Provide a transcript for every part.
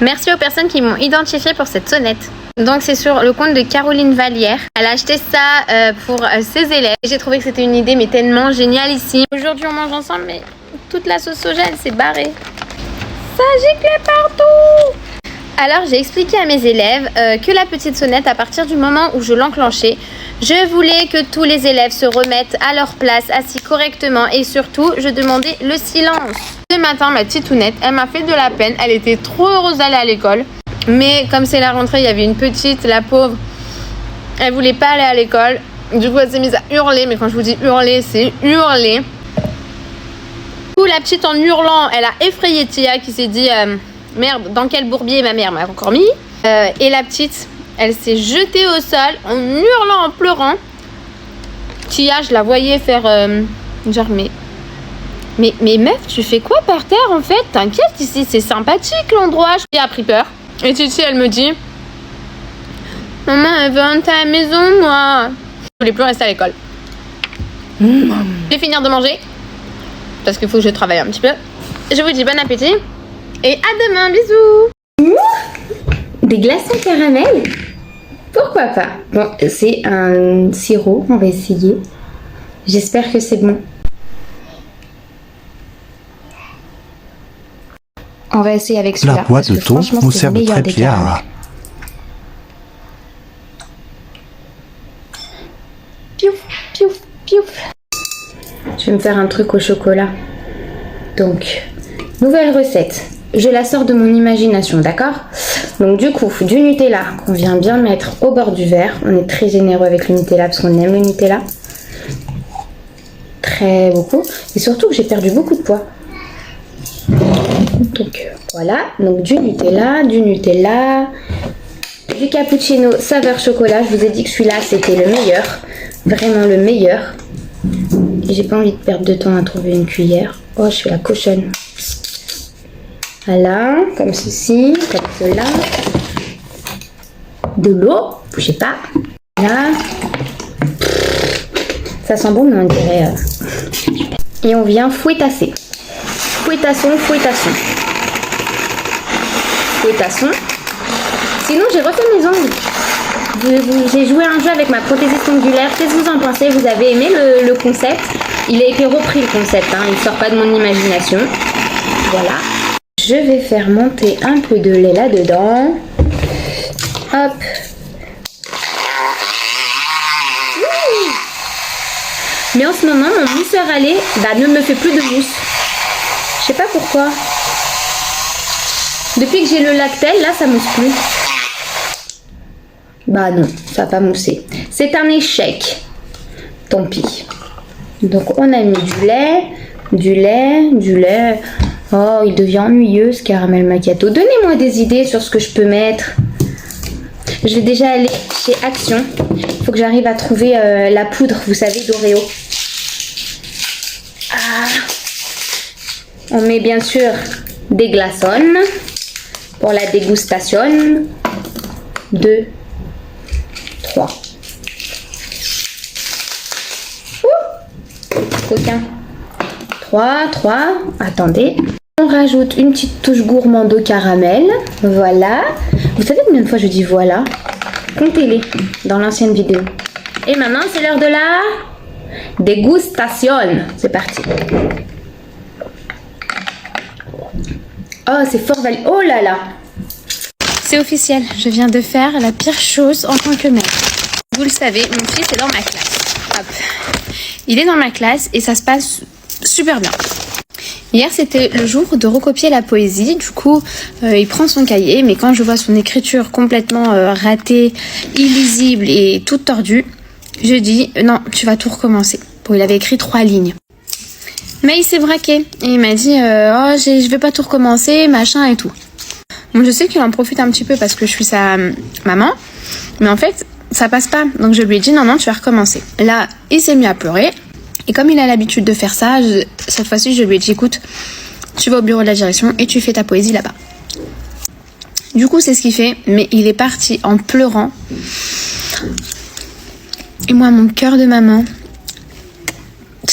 Merci aux personnes qui m'ont identifié pour cette sonnette. Donc c'est sur le compte de Caroline Vallière. Elle a acheté ça pour ses élèves. J'ai trouvé que c'était une idée mais tellement géniale ici. Aujourd'hui on mange ensemble mais toute la sauce soja elle s'est barrée. Ça gicle partout. Alors j'ai expliqué à mes élèves que la petite sonnette, à partir du moment où je l'enclenchais, je voulais que tous les élèves se remettent à leur place, assis correctement, et surtout je demandais le silence. Ce matin ma titounette, elle m'a fait de la peine, elle était trop heureuse d'aller à l'école. Mais comme c'est la rentrée, il y avait une petite, la pauvre, elle voulait pas aller à l'école. Du coup elle s'est mise à hurler, mais quand je vous dis hurler, c'est hurler. Du coup la petite en hurlant, elle a effrayé Tia qui s'est dit... merde, dans quel bourbier ma mère m'a encore mis. Et la petite, elle s'est jetée au sol en hurlant, en pleurant. Tia, je la voyais faire genre mais meuf, tu fais quoi par terre en fait? T'inquiète, ici c'est sympathique l'endroit. J'ai appris peur. Et Titi, elle me dit, maman, elle veut entrer à la maison, moi. Je voulais plus rester à l'école. Je vais finir de manger parce qu'il faut que je travaille un petit peu. Je vous dis bon appétit. Et à demain, bisous. Des glaçons caramel? Pourquoi pas? Bon, c'est un sirop, on va essayer. J'espère que c'est bon. On va essayer avec celui-là. La boîte de thon nous sert très bien. Piouf, piouf, piouf. Je vais me faire un truc au chocolat. Donc, nouvelle recette. Je la sors de mon imagination, d'accord? Donc du coup, du Nutella qu'on vient bien mettre au bord du verre. On est très généreux avec le Nutella parce qu'on aime le Nutella. Très beaucoup. Et surtout que j'ai perdu beaucoup de poids. Donc voilà, donc du Nutella, du cappuccino saveur chocolat. Je vous ai dit que celui-là c'était le meilleur. Vraiment le meilleur. Et j'ai pas envie de perdre de temps à trouver une cuillère. Oh, je fais la cochonne. Voilà, comme ceci, comme cela. De l'eau, bougez pas. Là. Ça sent bon, mais on dirait... Et on vient fouettasser. Fouettasson, fouettasson. Fouettasson. Sinon, j'ai refait mes ongles. J'ai joué un jeu avec ma prothésiste ongulaire. Qu'est-ce que vous en pensez? Vous avez aimé le concept? Il a été repris le concept, hein. Il sort pas de mon imagination. Voilà. Je vais faire monter un peu de lait là-dedans. Hop. Ouh. Mais en ce moment, mon mousseur à lait ne me fait plus de mousse. Je sais pas pourquoi. Depuis que j'ai le Lactel, là, ça mousse plus. Bah non, ça va pas mousser. C'est un échec. Tant pis. Donc on a mis du lait. Oh, il devient ennuyeux ce caramel macchiato. Donnez-moi des idées sur ce que je peux mettre. Je vais déjà aller chez Action. Il faut que j'arrive à trouver la poudre, vous savez, d'Oreo. Ah. On met bien sûr des glaçons pour la dégustation. 2, 3. Coquin. 3. Attendez. On rajoute une petite touche gourmande au caramel. Voilà. Vous savez combien de fois je dis voilà? Comptez-les dans l'ancienne vidéo. Et maintenant, c'est l'heure de la dégustation. C'est parti. Oh, c'est fort valide. Oh là là. C'est officiel. Je viens de faire la pire chose en tant que mère. Vous le savez, mon fils est dans ma classe. Hop. Il est dans ma classe et ça se passe super bien. Hier, c'était le jour de recopier la poésie. Du coup, il prend son cahier, mais quand je vois son écriture complètement ratée, illisible et toute tordue, je dis non, tu vas tout recommencer. Bon, il avait écrit 3 lignes. Mais il s'est braqué et il m'a dit oh, je vais pas tout recommencer, machin et tout. Bon, je sais qu'il en profite un petit peu parce que je suis sa maman, mais en fait, ça passe pas. Donc je lui ai dit non, tu vas recommencer. Là, il s'est mis à pleurer. Et comme il a l'habitude de faire ça, cette fois-ci, je lui ai dit, écoute, tu vas au bureau de la direction et tu fais ta poésie là-bas. Du coup, c'est ce qu'il fait, mais il est parti en pleurant. Et moi, mon cœur de maman,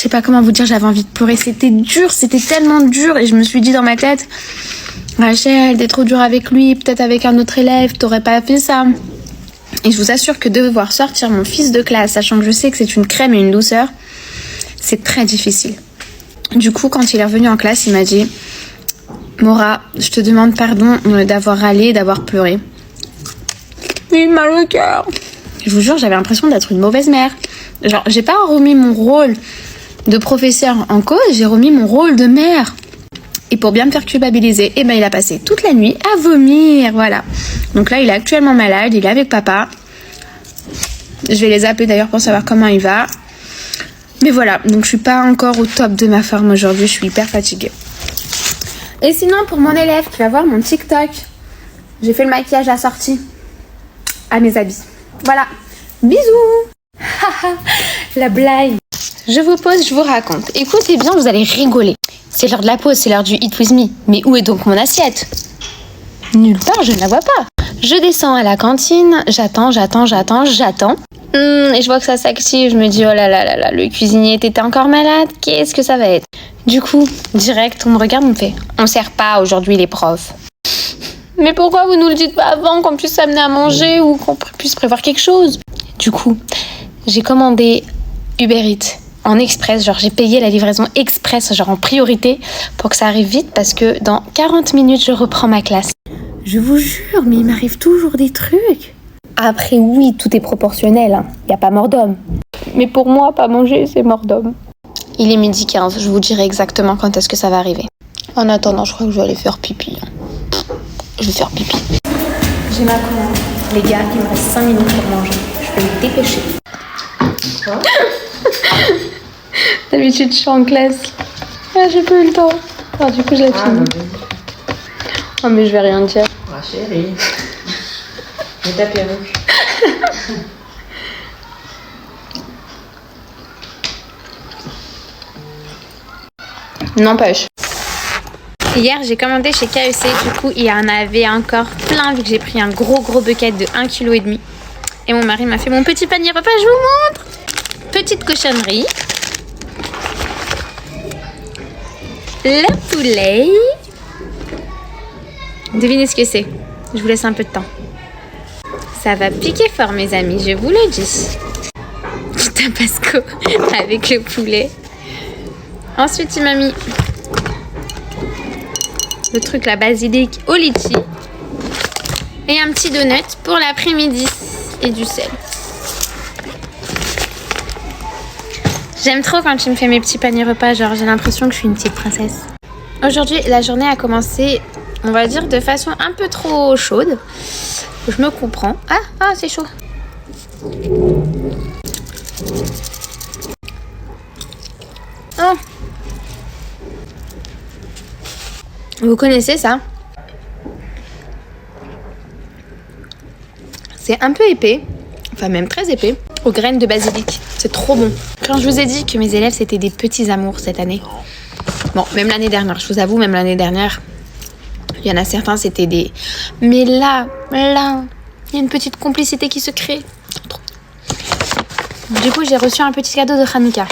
sais pas comment vous dire, j'avais envie de pleurer. C'était dur, c'était tellement dur. Et je me suis dit dans ma tête, Rachel, t'es trop dur avec lui, peut-être avec un autre élève, t'aurais pas fait ça. Et je vous assure que devoir sortir mon fils de classe, sachant que je sais que c'est une crème et une douceur, c'est très difficile. Du coup, quand il est revenu en classe, il m'a dit « Maura, je te demande pardon d'avoir râlé, d'avoir pleuré. » Il m'a mal au cœur. Je vous jure, j'avais l'impression d'être une mauvaise mère. Genre, j'ai pas remis mon rôle de professeur en cause, j'ai remis mon rôle de mère. Et pour bien me faire culpabiliser, eh ben, il a passé toute la nuit à vomir, voilà. Donc là, il est actuellement malade, il est avec papa. Je vais les appeler d'ailleurs pour savoir comment il va. Mais voilà, donc je suis pas encore au top de ma forme aujourd'hui, je suis hyper fatiguée. Et sinon, pour mon élève qui va voir mon TikTok, j'ai fait le maquillage assorti à mes habits. Voilà, bisous. La blague. Je vous pose, je vous raconte. Écoutez bien, vous allez rigoler. C'est l'heure de la pause, c'est l'heure du Eat With Me. Mais où est donc mon assiette? Nulle part, je ne la vois pas. Je descends à la cantine, j'attends. Et je vois que ça s'active, je me dis, oh là là là là, le cuisinier était encore malade, qu'est-ce que ça va être? Du coup, direct, on me regarde, on me fait, on sert pas aujourd'hui les profs. Mais pourquoi vous nous le dites pas avant, qu'on puisse s'amener à manger ou qu'on puisse prévoir quelque chose? Du coup, j'ai commandé Uber Eats en express, genre j'ai payé la livraison express, genre en priorité, pour que ça arrive vite, parce que dans 40 minutes, je reprends ma classe. Je vous jure, mais il m'arrive toujours des trucs. Après, oui, tout est proportionnel, hein. Y a pas mort d'homme. Mais pour moi, pas manger, c'est mort d'homme. Il est 12h15, je vous dirai exactement quand est-ce que ça va arriver. En attendant, je crois que je vais aller faire pipi. Je vais faire pipi. J'ai ma commande. Les gars, il me reste 5 minutes pour manger. Je vais me dépêcher. D'habitude, je suis en classe. Ah, j'ai pas eu le temps. Alors, du coup, j'ai fini. Oh, mais je vais rien dire. Ah, chérie. Mets ta perruque. N'empêche. Hier, j'ai commandé chez KEC. Du coup, il y en avait encore plein vu que j'ai pris un gros bucket de 1,5 kg. Et mon mari m'a fait mon petit panier repas. Je vous montre. Petite cochonnerie. Le poulet. Devinez ce que c'est. Je vous laisse un peu de temps. Ça va piquer fort, mes amis, je vous le dis. Du tabasco avec le poulet. Ensuite, il m'a mis le truc, la basilic au litchi. Et un petit donut pour l'après-midi. Et du sel. J'aime trop quand tu me fais mes petits paniers repas. Genre, j'ai l'impression que je suis une petite princesse. Aujourd'hui, la journée a commencé, on va dire, de façon un peu trop chaude. Je me comprends. Ah, c'est chaud. Oh. Vous connaissez ça? C'est un peu épais, enfin même très épais, aux graines de basilic. C'est trop bon. Quand je vous ai dit que mes élèves, c'était des petits amours cette année. Bon, même l'année dernière, je vous avoue, même l'année dernière, il y en a certains, c'était des... Mais là, il y a une petite complicité qui se crée. Du coup, j'ai reçu un petit cadeau de Hanouka.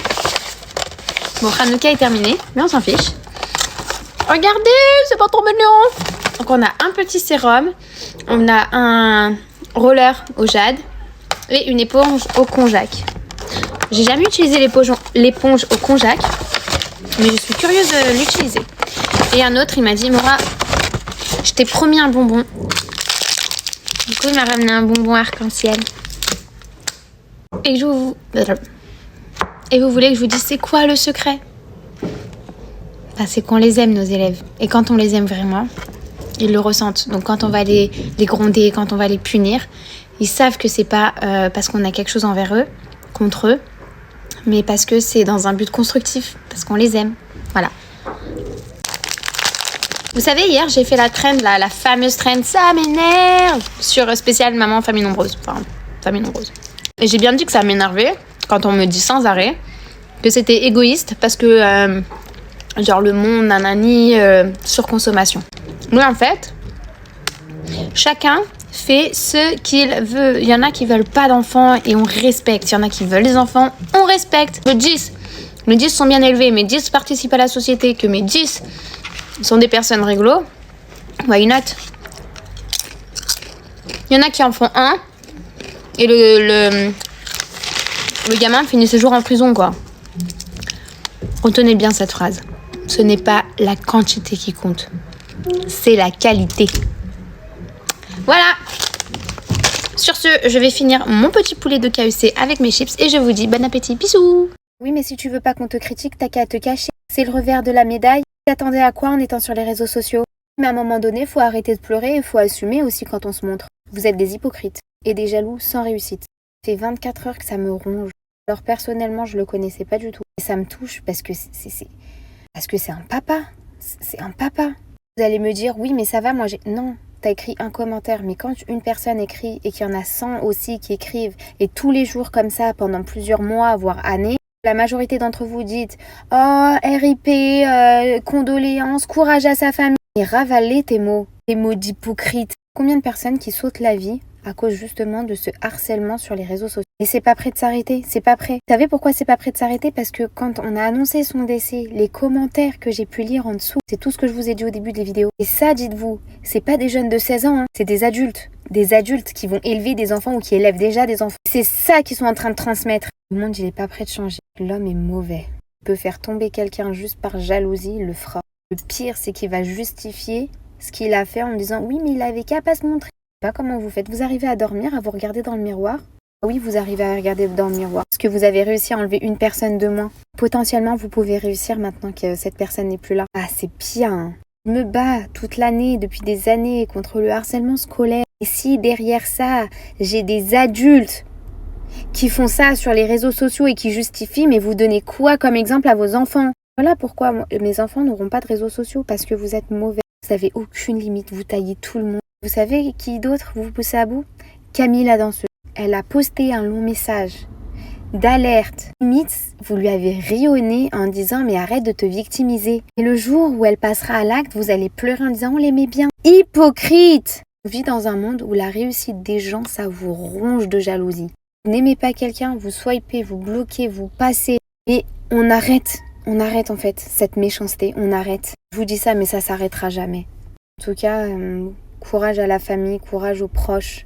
Bon, Hanouka est terminé, mais on s'en fiche. Regardez, c'est pas trop mignon. Donc, on a un petit sérum, on a un roller au jade et une éponge au konjac. J'ai jamais utilisé l'éponge au konjac, mais je suis curieuse de l'utiliser. Et un autre, il m'a dit, Maura, je t'ai promis un bonbon. Du coup, il m'a ramené un bonbon arc-en-ciel. Et vous voulez que je vous dise c'est quoi le secret? C'est qu'on les aime, nos élèves. Et quand on les aime vraiment, ils le ressentent. Donc quand on va les gronder, quand on va les punir, ils savent que c'est pas parce qu'on a quelque chose envers eux, contre eux, mais parce que c'est dans un but constructif, parce qu'on les aime. Voilà. Vous savez, hier, j'ai fait la trend, la fameuse trend, ça m'énerve, sur spécial maman, famille nombreuse. Enfin, famille nombreuse. Et j'ai bien dit que ça m'énervait, quand on me dit sans arrêt, que c'était égoïste, parce que, genre, le monde, nanani, surconsommation. Mais en fait, chacun fait ce qu'il veut. Il y en a qui veulent pas d'enfants et on respecte. Il y en a qui veulent des enfants, on respecte. Le 10 sont bien élevés, mes 10 participent à la société, que mes 10 sont des personnes réglo, Why not? Il y en a qui en font un et le gamin finit ses jours en prison, quoi. Retenez bien cette phrase. Ce n'est pas la quantité qui compte, c'est la qualité. Voilà. Sur ce, je vais finir mon petit poulet de KEC avec mes chips et je vous dis bon appétit. Bisous. Oui, mais si tu veux pas qu'on te critique, t'as qu'à te cacher. C'est le revers de la médaille. T'attendais à quoi en étant sur les réseaux sociaux? Mais à un moment donné, faut arrêter de pleurer et faut assumer aussi quand on se montre. Vous êtes des hypocrites et des jaloux sans réussite. Ça fait 24 heures que ça me ronge. Alors personnellement, je le connaissais pas du tout. Et ça me touche parce que c'est un papa. C'est un papa. Vous allez me dire, oui, mais ça va, moi j'ai... Non, t'as écrit un commentaire. Mais quand une personne écrit et qu'il y en a 100 aussi qui écrivent, et tous les jours comme ça, pendant plusieurs mois, voire années, la majorité d'entre vous dites « Oh, RIP, condoléances, courage à sa famille ». Et ravalez tes mots d'hypocrite. Combien de personnes qui sautent la vie à cause justement de ce harcèlement sur les réseaux sociaux. Et c'est pas prêt de s'arrêter, c'est pas prêt. Vous savez pourquoi c'est pas prêt de s'arrêter? Parce que quand on a annoncé son décès, les commentaires que j'ai pu lire en dessous, c'est tout ce que je vous ai dit au début des vidéos. Et ça, dites-vous, c'est pas des jeunes de 16 ans, hein. C'est des adultes qui vont élever des enfants ou qui élèvent déjà des enfants. C'est ça qu'ils sont en train de transmettre. Le monde, il est pas prêt de changer. L'homme est mauvais. Il peut faire tomber quelqu'un juste par jalousie, il le fera. Le pire, c'est qu'il va justifier ce qu'il a fait en me disant « Oui, mais il avait qu'à pas se montrer ». Je sais pas comment vous faites. Vous arrivez à dormir, à vous regarder dans le miroir? Oui, vous arrivez à regarder dans le miroir. Parce que vous avez réussi à enlever une personne de moins. Potentiellement, vous pouvez réussir maintenant que cette personne n'est plus là. Ah, c'est bien. Je me bats toute l'année, depuis des années, contre le harcèlement scolaire. Et si derrière ça, j'ai des adultes qui font ça sur les réseaux sociaux et qui justifient, mais vous donnez quoi comme exemple à vos enfants? Voilà pourquoi mes enfants n'auront pas de réseaux sociaux, parce que vous êtes mauvais. Vous n'avez aucune limite, vous taillez tout le monde. Vous savez qui d'autre vous poussez à bout? Camille la danseuse. Elle a posté un long message d'alerte. Limite, vous lui avez ri au nez en disant mais arrête de te victimiser. Et le jour où elle passera à l'acte, vous allez pleurer en disant on l'aimait bien. Hypocrite! On vit dans un monde où la réussite des gens, ça vous ronge de jalousie. Vous n'aimez pas quelqu'un, vous swipez, vous bloquez, vous passez. Et on arrête en fait cette méchanceté, on arrête. Je vous dis ça mais ça s'arrêtera jamais. En tout cas, courage à la famille, courage aux proches.